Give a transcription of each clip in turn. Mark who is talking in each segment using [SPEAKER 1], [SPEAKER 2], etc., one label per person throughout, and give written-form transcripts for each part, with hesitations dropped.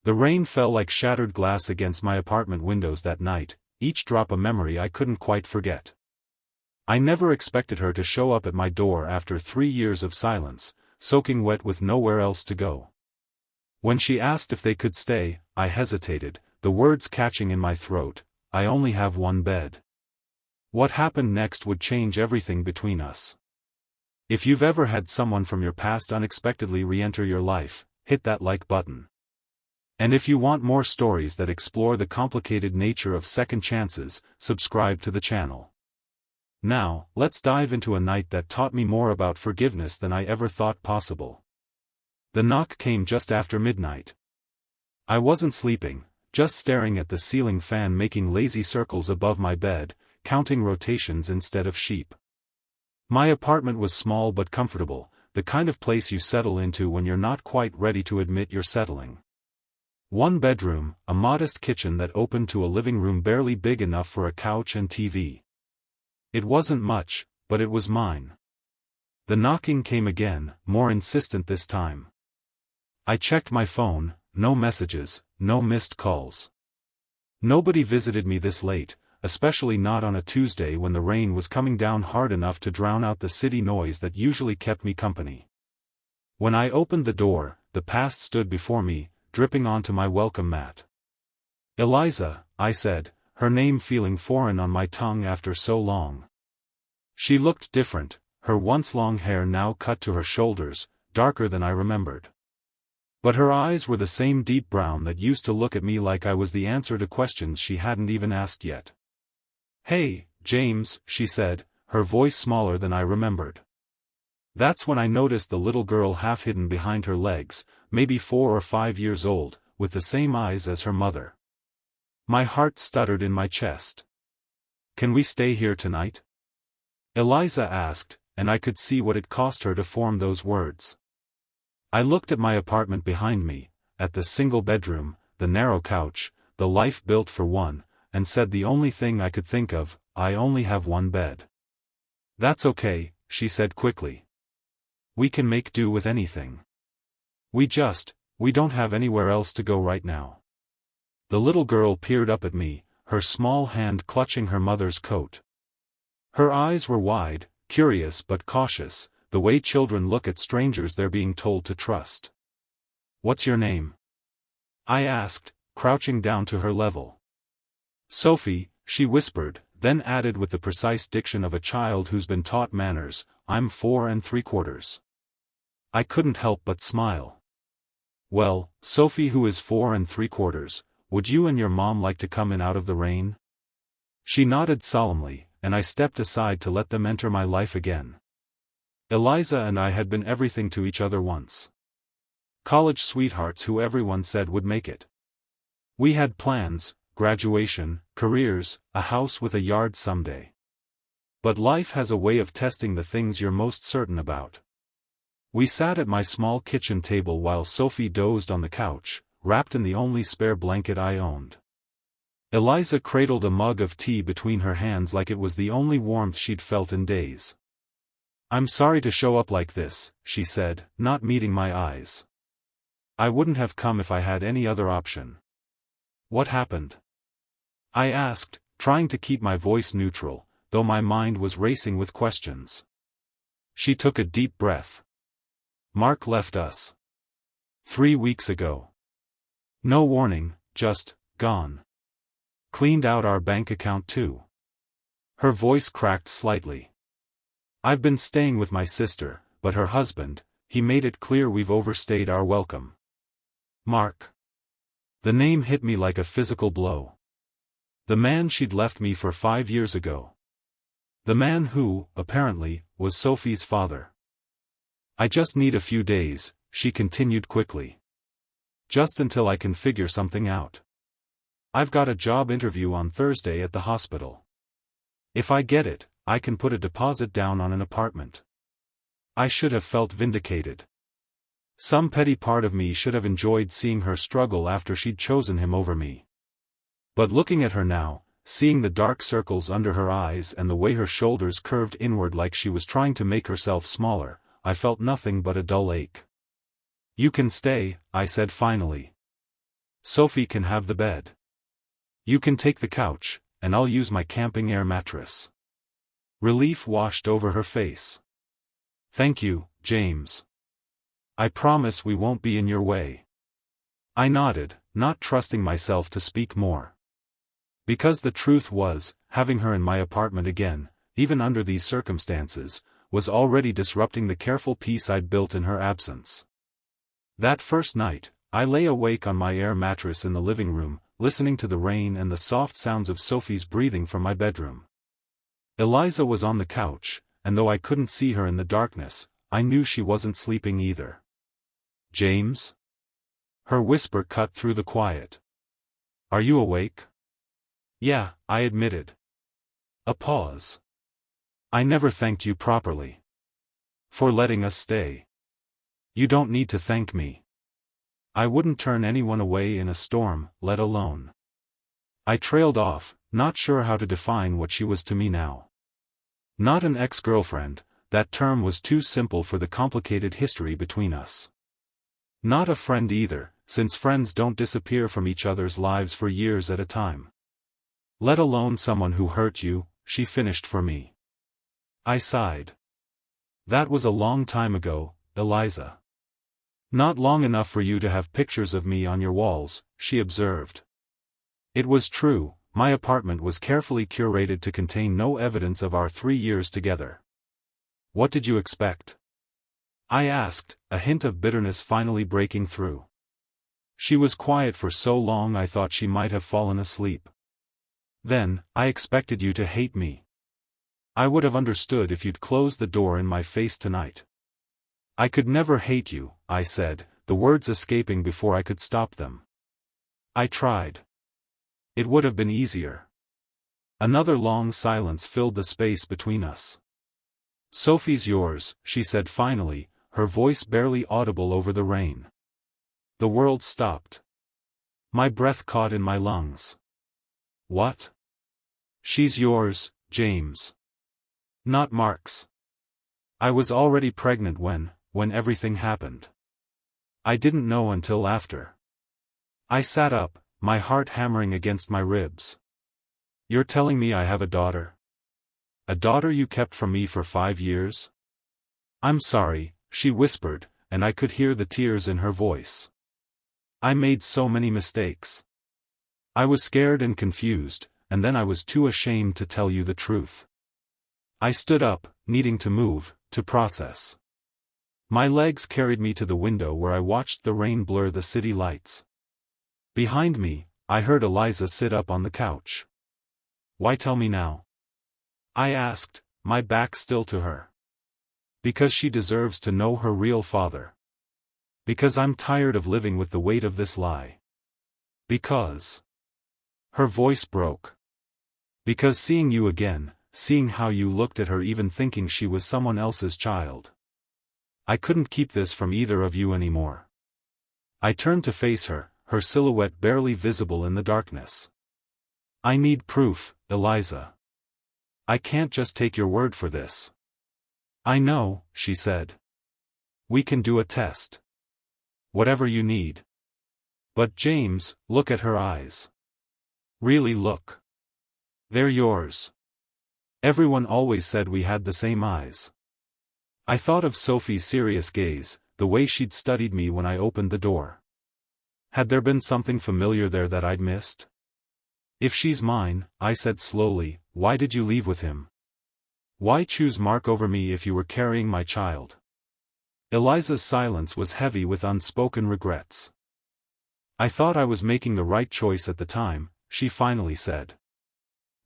[SPEAKER 1] The rain fell like shattered glass against my apartment windows that night, each drop a memory I couldn't quite forget. I never expected her to show up at my door after 3 years of silence, soaking wet with nowhere else to go. When she asked if they could stay, I hesitated, the words catching in my throat, "I only have one bed." What happened next would change everything between us. If you've ever had someone from your past unexpectedly re-enter your life, hit that like button. And if you want more stories that explore the complicated nature of second chances, subscribe to the channel. Now, let's dive into a night that taught me more about forgiveness than I ever thought possible. The knock came just after midnight. I wasn't sleeping, just staring at the ceiling fan making lazy circles above my bed, counting rotations instead of sheep. My apartment was small but comfortable, the kind of place you settle into when you're not quite ready to admit you're settling. One bedroom, a modest kitchen that opened to a living room barely big enough for a couch and TV. It wasn't much, but it was mine. The knocking came again, more insistent this time. I checked my phone, no messages, no missed calls. Nobody visited me this late, especially not on a Tuesday when the rain was coming down hard enough to drown out the city noise that usually kept me company. When I opened the door, the past stood before me, dripping onto my welcome mat. "Eliza," I said, her name feeling foreign on my tongue after so long. She looked different, her once long hair now cut to her shoulders, darker than I remembered. But her eyes were the same deep brown that used to look at me like I was the answer to questions she hadn't even asked yet. "Hey, James," she said, her voice smaller than I remembered. That's when I noticed the little girl half hidden behind her legs, maybe 4 or 5 years old, with the same eyes as her mother. My heart stuttered in my chest. "Can we stay here tonight?" Eliza asked, and I could see what it cost her to form those words. I looked at my apartment behind me, at the single bedroom, the narrow couch, the life built for one, and said the only thing I could think of, "I only have one bed." "That's okay," she said quickly. "We can make do with anything. We don't have anywhere else to go right now." The little girl peered up at me, her small hand clutching her mother's coat. Her eyes were wide, curious but cautious, the way children look at strangers they're being told to trust. "What's your name?" I asked, crouching down to her level. "Sophie," she whispered, then added with the precise diction of a child who's been taught manners, "I'm 4 3/4. I couldn't help but smile. "Well, Sophie who is 4 3/4, would you and your mom like to come in out of the rain?" She nodded solemnly, and I stepped aside to let them enter my life again. Eliza and I had been everything to each other once. College sweethearts who everyone said would make it. We had plans, graduation, careers, a house with a yard someday. But life has a way of testing the things you're most certain about. We sat at my small kitchen table while Sophie dozed on the couch, wrapped in the only spare blanket I owned. Eliza cradled a mug of tea between her hands like it was the only warmth she'd felt in days. "I'm sorry to show up like this," she said, not meeting my eyes. "I wouldn't have come if I had any other option." "What happened?" I asked, trying to keep my voice neutral, though my mind was racing with questions. She took a deep breath. "Mark left us 3 weeks ago. No warning, just, gone. Cleaned out our bank account too." Her voice cracked slightly. "I've been staying with my sister, but her husband, he made it clear we've overstayed our welcome." "Mark." The name hit me like a physical blow. The man she'd left me for 5 years ago. The man who, apparently, was Sophie's father. "I just need a few days," she continued quickly. "Just until I can figure something out. I've got a job interview on Thursday at the hospital. If I get it, I can put a deposit down on an apartment." I should have felt vindicated. Some petty part of me should have enjoyed seeing her struggle after she'd chosen him over me. But looking at her now, seeing the dark circles under her eyes and the way her shoulders curved inward like she was trying to make herself smaller, I felt nothing but a dull ache. "You can stay," I said finally. Sophie can have the bed. You can take the couch, and I'll use my camping air mattress. Relief washed over her face. Thank you, James. I promise we won't be in your way. I nodded, not trusting myself to speak more. Because the truth was, having her in my apartment again, even under these circumstances, was already disrupting the careful peace I'd built in her absence. That first night, I lay awake on my air mattress in the living room, listening to the rain and the soft sounds of Sophie's breathing from my bedroom. Eliza was on the couch, and though I couldn't see her in the darkness, I knew she wasn't sleeping either. James? Her whisper cut through the quiet. Are you awake? Yeah, I admitted. A pause. I never thanked you properly. For letting us stay. You don't need to thank me. I wouldn't turn anyone away in a storm, let alone. I trailed off, not sure how to define what she was to me now. Not an ex-girlfriend, that term was too simple for the complicated history between us. Not a friend either, since friends don't disappear from each other's lives for years at a time. Let alone someone who hurt you, she finished for me. I sighed. That was a long time ago, Eliza. Not long enough for you to have pictures of me on your walls, she observed. It was true, my apartment was carefully curated to contain no evidence of our 3 years together. What did you expect? I asked, a hint of bitterness finally breaking through. She was quiet for so long I thought she might have fallen asleep. Then, I expected you to hate me. I would have understood if you'd closed the door in my face tonight. I could never hate you, I said, the words escaping before I could stop them. I tried. It would have been easier. Another long silence filled the space between us. Sophie's yours, she said finally, her voice barely audible over the rain. The world stopped. My breath caught in my lungs. What? She's yours, James. Not Mark's. I was already pregnant when everything happened. I didn't know until after. I sat up, my heart hammering against my ribs. You're telling me I have a daughter? A daughter you kept from me for 5 years? I'm sorry, she whispered, and I could hear the tears in her voice. I made so many mistakes. I was scared and confused, and then I was too ashamed to tell you the truth. I stood up, needing to move, to process. My legs carried me to the window where I watched the rain blur the city lights. Behind me, I heard Eliza sit up on the couch. Why tell me now? I asked, my back still to her. Because she deserves to know her real father. Because I'm tired of living with the weight of this lie. Because. Her voice broke. Because seeing you again, seeing how you looked at her even thinking she was someone else's child. I couldn't keep this from either of you anymore. I turned to face her, her silhouette barely visible in the darkness. I need proof, Eliza. I can't just take your word for this. I know, she said. We can do a test. Whatever you need. But James, look at her eyes. Really look. They're yours. Everyone always said we had the same eyes. I thought of Sophie's serious gaze, the way she'd studied me when I opened the door. Had there been something familiar there that I'd missed? If she's mine, I said slowly, why did you leave with him? Why choose Mark over me if you were carrying my child? Eliza's silence was heavy with unspoken regrets. I thought I was making the right choice at the time, she finally said.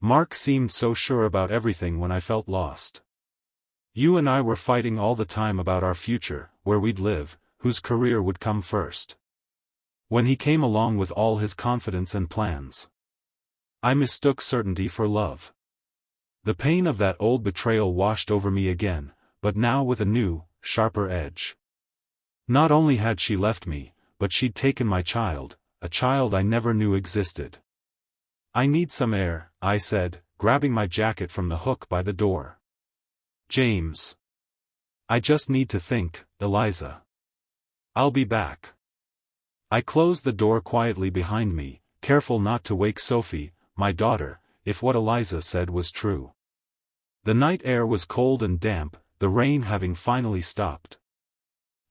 [SPEAKER 1] Mark seemed so sure about everything when I felt lost. You and I were fighting all the time about our future, where we'd live, whose career would come first. When he came along with all his confidence and plans, I mistook certainty for love. The pain of that old betrayal washed over me again, but now with a new, sharper edge. Not only had she left me, but she'd taken my child, a child I never knew existed. I need some air, I said, grabbing my jacket from the hook by the door. James. I just need to think, Eliza. I'll be back. I closed the door quietly behind me, careful not to wake Sophie, my daughter, if what Eliza said was true. The night air was cold and damp, the rain having finally stopped.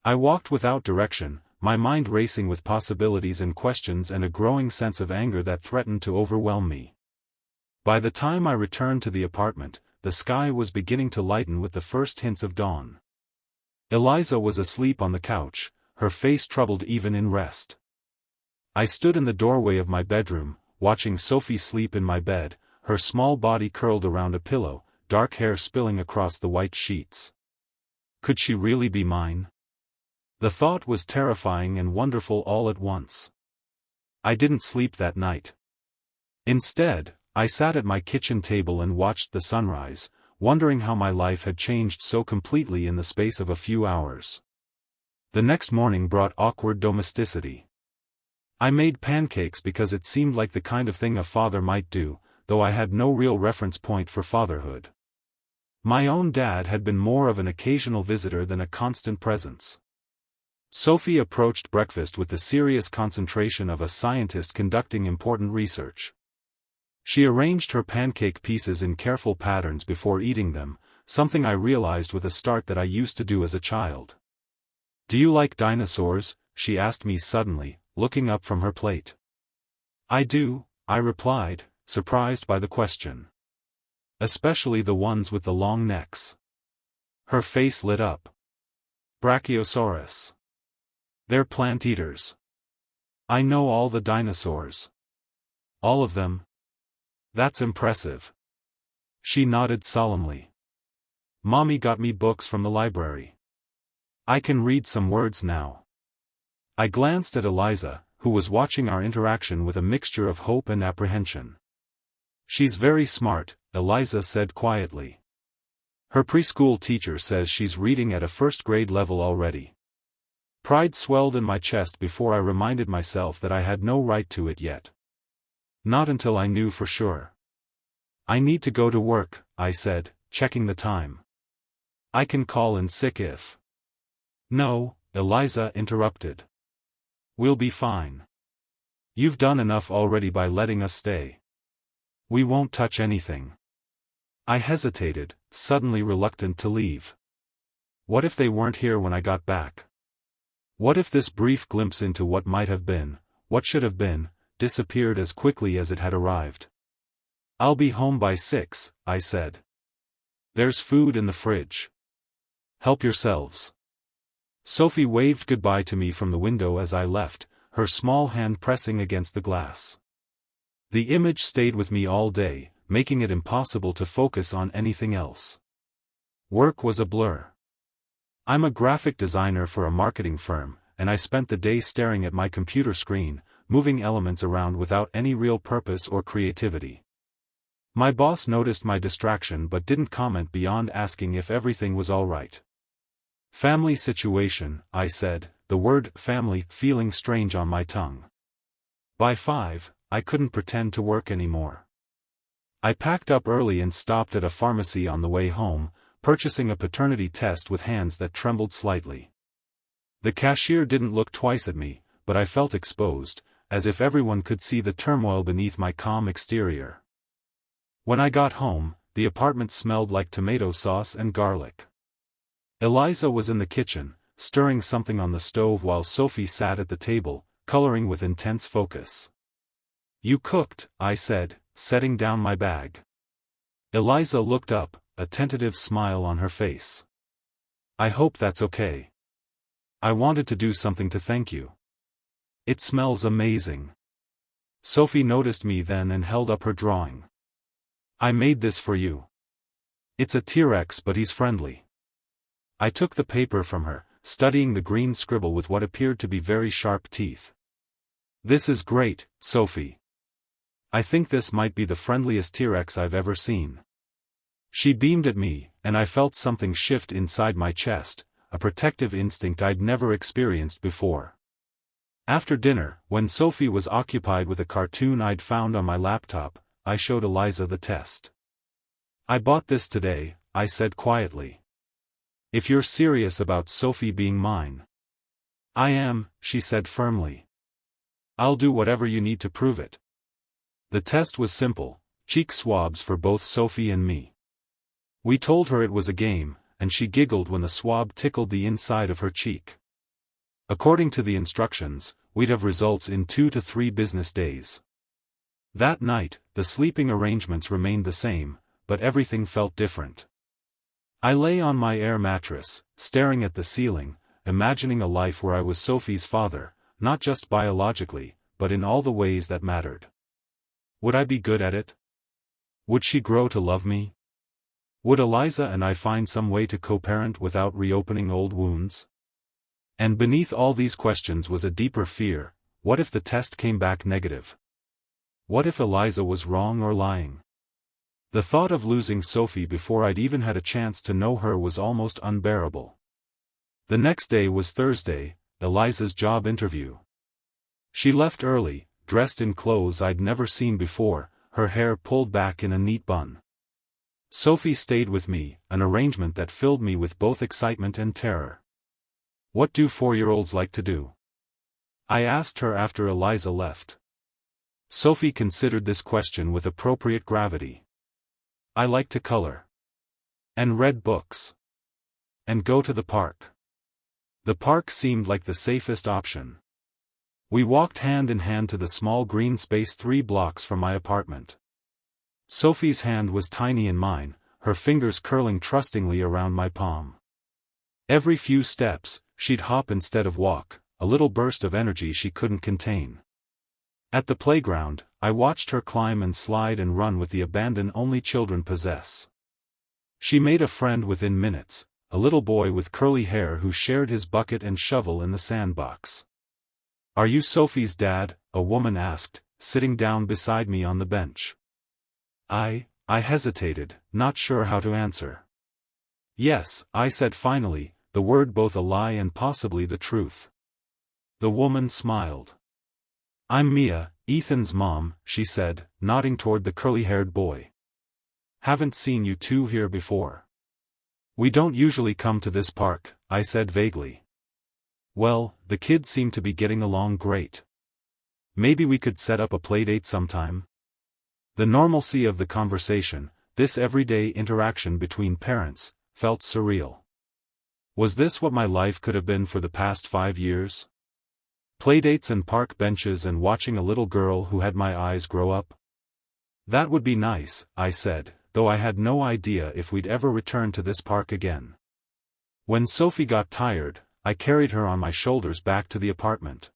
[SPEAKER 1] I walked without direction, my mind racing with possibilities and questions and a growing sense of anger that threatened to overwhelm me. By the time I returned to the apartment, the sky was beginning to lighten with the first hints of dawn. Eliza was asleep on the couch, her face troubled even in rest. I stood in the doorway of my bedroom, watching Sophie sleep in my bed, her small body curled around a pillow, dark hair spilling across the white sheets. Could she really be mine? The thought was terrifying and wonderful all at once. I didn't sleep that night. Instead, I sat at my kitchen table and watched the sunrise, wondering how my life had changed so completely in the space of a few hours. The next morning brought awkward domesticity. I made pancakes because it seemed like the kind of thing a father might do, though I had no real reference point for fatherhood. My own dad had been more of an occasional visitor than a constant presence. Sophie approached breakfast with the serious concentration of a scientist conducting important research. She arranged her pancake pieces in careful patterns before eating them, something I realized with a start that I used to do as a child. "Do you like dinosaurs?" she asked me suddenly, looking up from her plate. "I do," I replied, surprised by the question. "Especially the ones with the long necks." Her face lit up. "Brachiosaurus. They're plant-eaters. I know all the dinosaurs." "All of them? That's impressive." She nodded solemnly. "Mommy got me books from the library. I can read some words now." I glanced at Eliza, who was watching our interaction with a mixture of hope and apprehension. "She's very smart," Eliza said quietly. "Her preschool teacher says she's reading at a first-grade level already." Pride swelled in my chest before I reminded myself that I had no right to it yet. Not until I knew for sure. "I need to go to work," I said, checking the time. "I can call in sick if—" "No," Eliza interrupted. "We'll be fine. You've done enough already by letting us stay. We won't touch anything." I hesitated, suddenly reluctant to leave. What if they weren't here when I got back? What if this brief glimpse into what might have been, what should have been, disappeared as quickly as it had arrived? "I'll be home by 6, I said. "There's food in the fridge. Help yourselves." Sophie waved goodbye to me from the window as I left, her small hand pressing against the glass. The image stayed with me all day, making it impossible to focus on anything else. Work was a blur. I'm a graphic designer for a marketing firm, and I spent the day staring at my computer screen, moving elements around without any real purpose or creativity. My boss noticed my distraction but didn't comment beyond asking if everything was all right. "Family situation," I said, the word family feeling strange on my tongue. By 5, I couldn't pretend to work anymore. I packed up early and stopped at a pharmacy on the way home, purchasing a paternity test with hands that trembled slightly. The cashier didn't look twice at me, but I felt exposed, as if everyone could see the turmoil beneath my calm exterior. When I got home, the apartment smelled like tomato sauce and garlic. Eliza was in the kitchen, stirring something on the stove while Sophie sat at the table, coloring with intense focus. "You cooked," I said, setting down my bag. Eliza looked up, a tentative smile on her face. "I hope that's okay. I wanted to do something to thank you. It smells amazing." Sophie noticed me then and held up her drawing. "I made this for you. It's a T-Rex but he's friendly." I took the paper from her, studying the green scribble with what appeared to be very sharp teeth. "This is great, Sophie. I think this might be the friendliest T-Rex I've ever seen." She beamed at me, and I felt something shift inside my chest, a protective instinct I'd never experienced before. After dinner, when Sophie was occupied with a cartoon I'd found on my laptop, I showed Eliza the test. "I bought this today," I said quietly. "If you're serious about Sophie being mine." "I am," she said firmly. I'll do whatever you need to prove it. The test was simple, cheek swabs for both Sophie and me. We told her it was a game, and she giggled when the swab tickled the inside of her cheek. According to the instructions, we'd have results in 2 to 3 business days. That night, the sleeping arrangements remained the same, but everything felt different. I lay on my air mattress, staring at the ceiling, imagining a life where I was Sophie's father, not just biologically, but in all the ways that mattered. Would I be good at it? Would she grow to love me? Would Eliza and I find some way to co-parent without reopening old wounds? And beneath all these questions was a deeper fear: what if the test came back negative? What if Eliza was wrong or lying? The thought of losing Sophie before I'd even had a chance to know her was almost unbearable. The next day was Thursday, Eliza's job interview. She left early, dressed in clothes I'd never seen before, her hair pulled back in a neat bun. Sophie stayed with me, an arrangement that filled me with both excitement and terror. What do 4-year-olds like to do? I asked her after Eliza left. Sophie considered this question with appropriate gravity. I like to color. And read books. And go to the park. The park seemed like the safest option. We walked hand in hand to the small green space 3 blocks from my apartment. Sophie's hand was tiny in mine, her fingers curling trustingly around my palm. Every few steps, she'd hop instead of walk, a little burst of energy she couldn't contain. At the playground, I watched her climb and slide and run with the abandon only children possess. She made a friend within minutes, a little boy with curly hair who shared his bucket and shovel in the sandbox. "Are you Sophie's dad?" a woman asked, sitting down beside me on the bench. I hesitated, not sure how to answer. "Yes," I said finally, the word both a lie and possibly the truth. The woman smiled. "I'm Mia, Ethan's mom," she said, nodding toward the curly-haired boy. "Haven't seen you two here before." "We don't usually come to this park," I said vaguely. "Well, the kids seem to be getting along great. Maybe we could set up a playdate sometime?" The normalcy of the conversation, this everyday interaction between parents, felt surreal. Was this what my life could have been for the past 5 years? Playdates and park benches and watching a little girl who had my eyes grow up? "That would be nice," I said, though I had no idea if we'd ever return to this park again. When Sophie got tired, I carried her on my shoulders back to the apartment.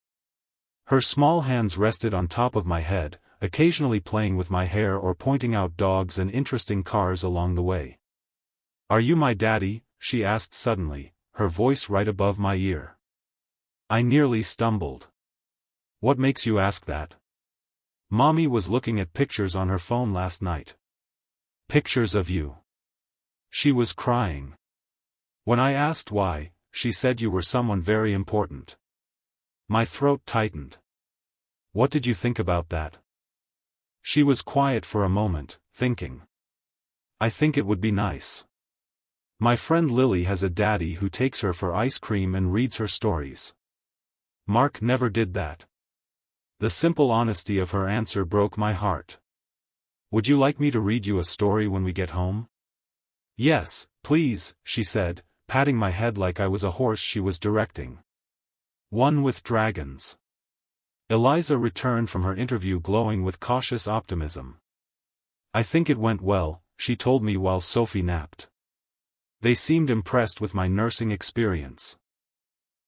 [SPEAKER 1] Her small hands rested on top of my head, occasionally playing with my hair or pointing out dogs and interesting cars along the way. "Are you my daddy?" she asked suddenly, her voice right above my ear. I nearly stumbled. "What makes you ask that?" "Mommy was looking at pictures on her phone last night." "Pictures of you?" She was crying. When I asked why, she said you were someone very important. My throat tightened. "What did you think about that?" She was quiet for a moment, thinking. "I think it would be nice. My friend Lily has a daddy who takes her for ice cream and reads her stories. Mark never did that." The simple honesty of her answer broke my heart. "Would you like me to read you a story when we get home?" "Yes, please," she said, patting my head like I was a horse she was directing. "One with dragons." Eliza returned from her interview glowing with cautious optimism. "I think it went well," she told me while Sophie napped. They seemed impressed with my nursing experience.